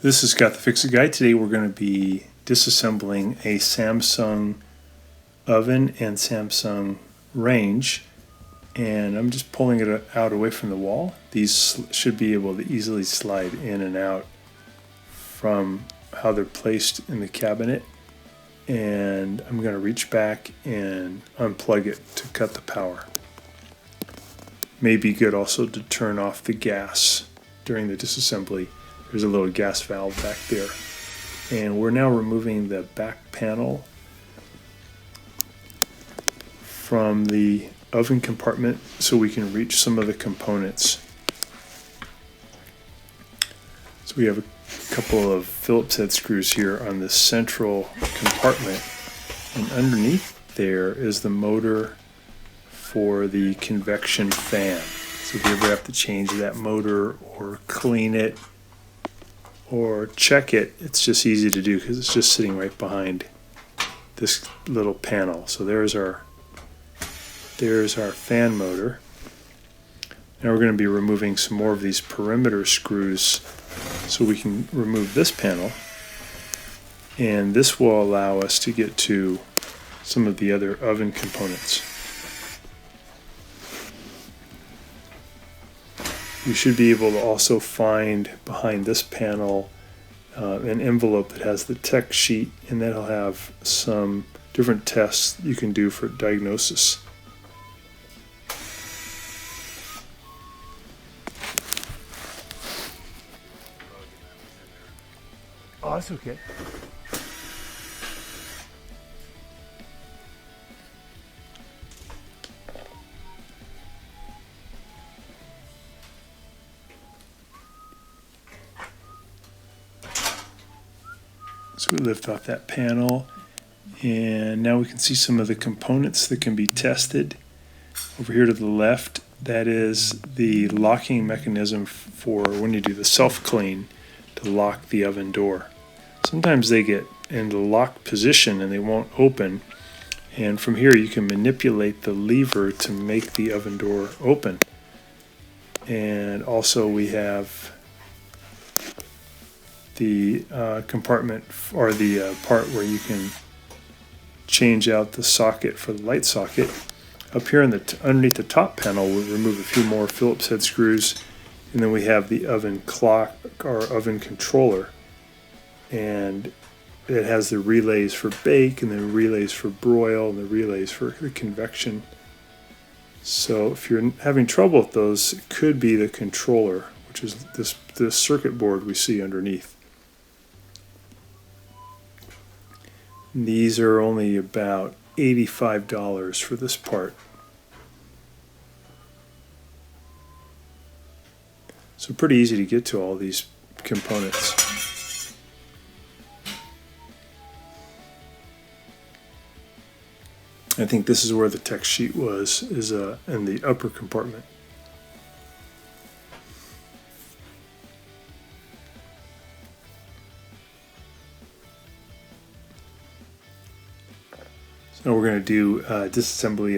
This is Scott the Fix-It Guy. Today we're going to be disassembling a Samsung oven and Samsung range, and I'm just pulling it out away from the wall. These should be able to easily slide in and out from how they're placed in the cabinet, and I'm going to reach back and unplug it to cut the power. May be good also to turn off the gas during the disassembly. There's a little gas valve back there. And we're now removing the back panel from the oven compartment so we can reach some of the components. So we have a couple of Phillips head screws here on the central compartment, and underneath there is the motor for the convection fan. So if you ever have to change that motor or clean it or check it, it's just easy to do because it's just sitting right behind this little panel. So there's our fan motor. Now we're going to be removing some more of these perimeter screws so we can remove this panel, and this will allow us to get to some of the other oven components. You should be able to also find behind this panel an envelope that has the tech sheet, and that'll have some different tests you can do for diagnosis. Oh, that's okay. So we lift off that panel, and now we can see some of the components that can be tested. Over here to the left, that is the locking mechanism for when you do the self-clean to lock the oven door. Sometimes they get in the locked position and they won't open, and from here you can manipulate the lever to make the oven door open. And also we have the compartment, or the part where you can change out the socket for the light socket. Up here underneath the top panel, we'll remove a few more Phillips head screws, and then we have the oven clock, or oven controller, and it has the relays for bake, and the relays for broil, and the relays for the convection. So if you're having trouble with those, it could be the controller, which is this circuit board we see underneath. These are only about $85 for this part. So pretty easy to get to all these components. I think this is where the tech sheet is in the upper compartment. So we're going to do disassembly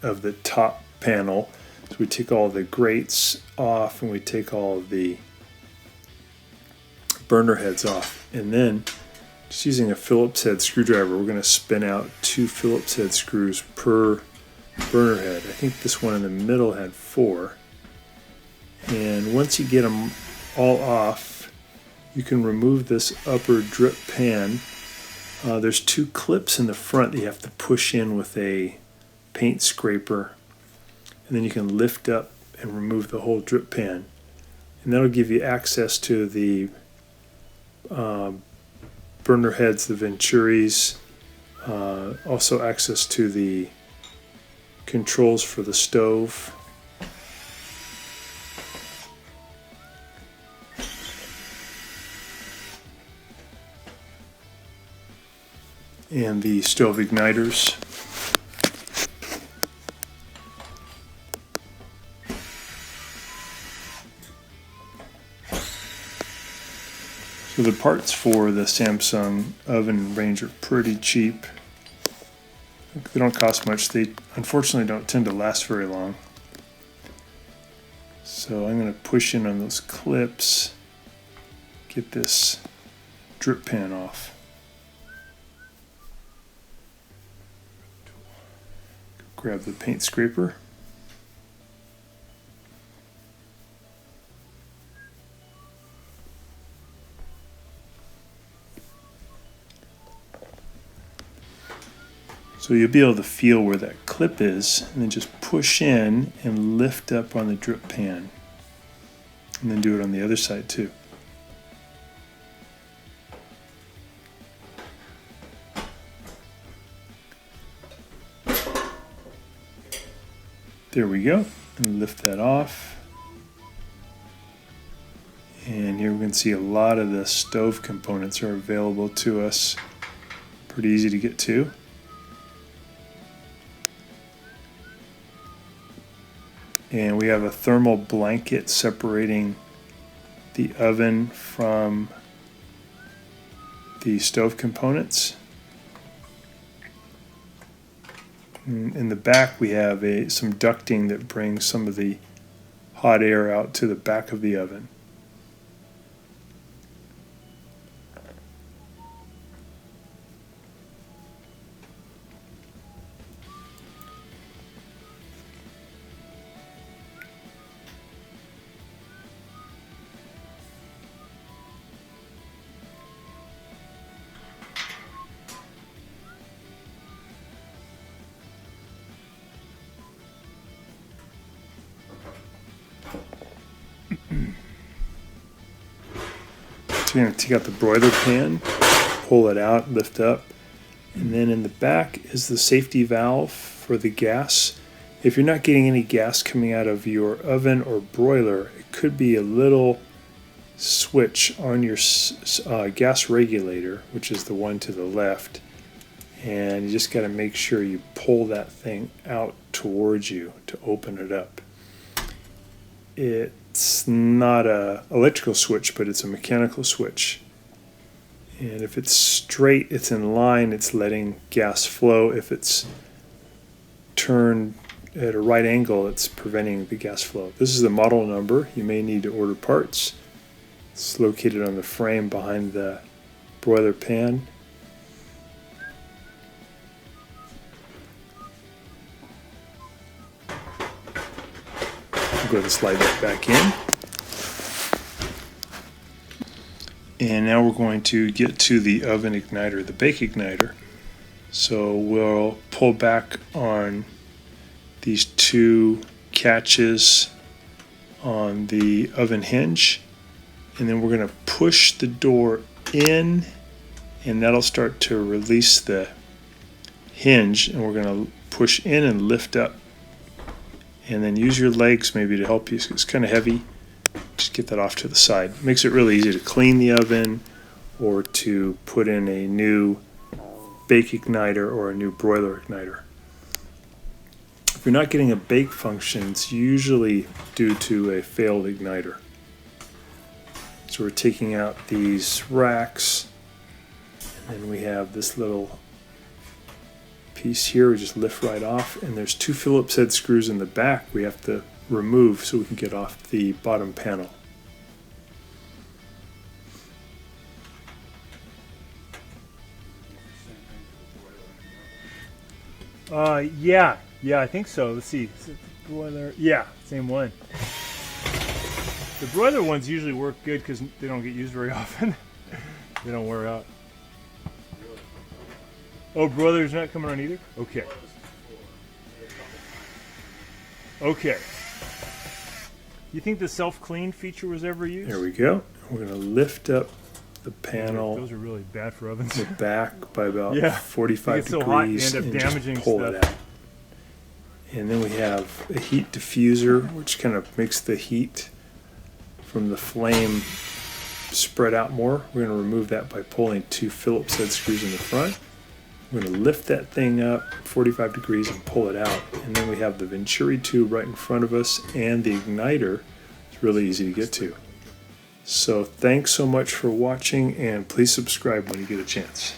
of the top panel. So we take all the grates off, and we take all of the burner heads off, and then just using a Phillips head screwdriver, we're going to spin out 2 Phillips head screws per burner head. I think this one in the middle had 4. And once you get them all off, you can remove this upper drip pan. There's 2 clips in the front that you have to push in with a paint scraper, and then you can lift up and remove the whole drip pan, and that'll give you access to the burner heads, the Venturis, also access to the controls for the stove. And the stove igniters. So the parts for the Samsung oven range are pretty cheap. They don't cost much. They unfortunately don't tend to last very long. So I'm going to push in on those clips, get this drip pan off. Grab the paint scraper. So you'll be able to feel where that clip is, and then just push in and lift up on the drip pan. And then do it on the other side too. There we go. And lift that off. And here we can see a lot of the stove components are available to us. Pretty easy to get to. And we have a thermal blanket separating the oven from the stove components. In the back we have some ducting that brings some of the hot air out to the back of the oven. So you're going to take out the broiler pan, pull it out, lift up, and then in the back is the safety valve for the gas. If you're not getting any gas coming out of your oven or broiler, it could be a little switch on your gas regulator, which is the one to the left, and you just got to make sure you pull that thing out towards you to open it up. It's not a electrical switch, but it's a mechanical switch. And if it's straight, it's in line, it's letting gas flow. If it's turned at a right angle, it's preventing the gas flow. This is the model number. You may need to order parts. It's located on the frame behind the broiler pan. Go ahead and slide that back in. And now we're going to get to the oven igniter, the bake igniter. So we'll pull back on these two catches on the oven hinge, and then we're going to push the door in, and that'll start to release the hinge, and we're going to push in and lift up. And then use your legs maybe to help you. It's kind of heavy. Just get that off to the side. Makes it really easy to clean the oven or to put in a new bake igniter or a new broiler igniter. If you're not getting a bake function, it's usually due to a failed igniter. So we're taking out these racks, and then we have this little piece here we just lift right off, and there's two Phillips head screws in the back we have to remove so we can get off the bottom panel. Yeah, I think so. Let's see. Is it the broiler? Yeah, same one. The broiler ones usually work good because they don't get used very often. They don't wear out. Oh, broiler's not coming on either? Okay. Okay. You think the self-clean feature was ever used? There we go. We're going to lift up the panel. Those are really bad for ovens. The back by about 45 degrees. So hot, you end up damaging pull stuff. It out. And then we have a heat diffuser, which kind of makes the heat from the flame spread out more. We're going to remove that by pulling two Phillips head screws in the front. We're going to lift that thing up 45 degrees and pull it out. And then we have the Venturi tube right in front of us and the igniter. It's really easy to get to. So thanks so much for watching, and please subscribe when you get a chance.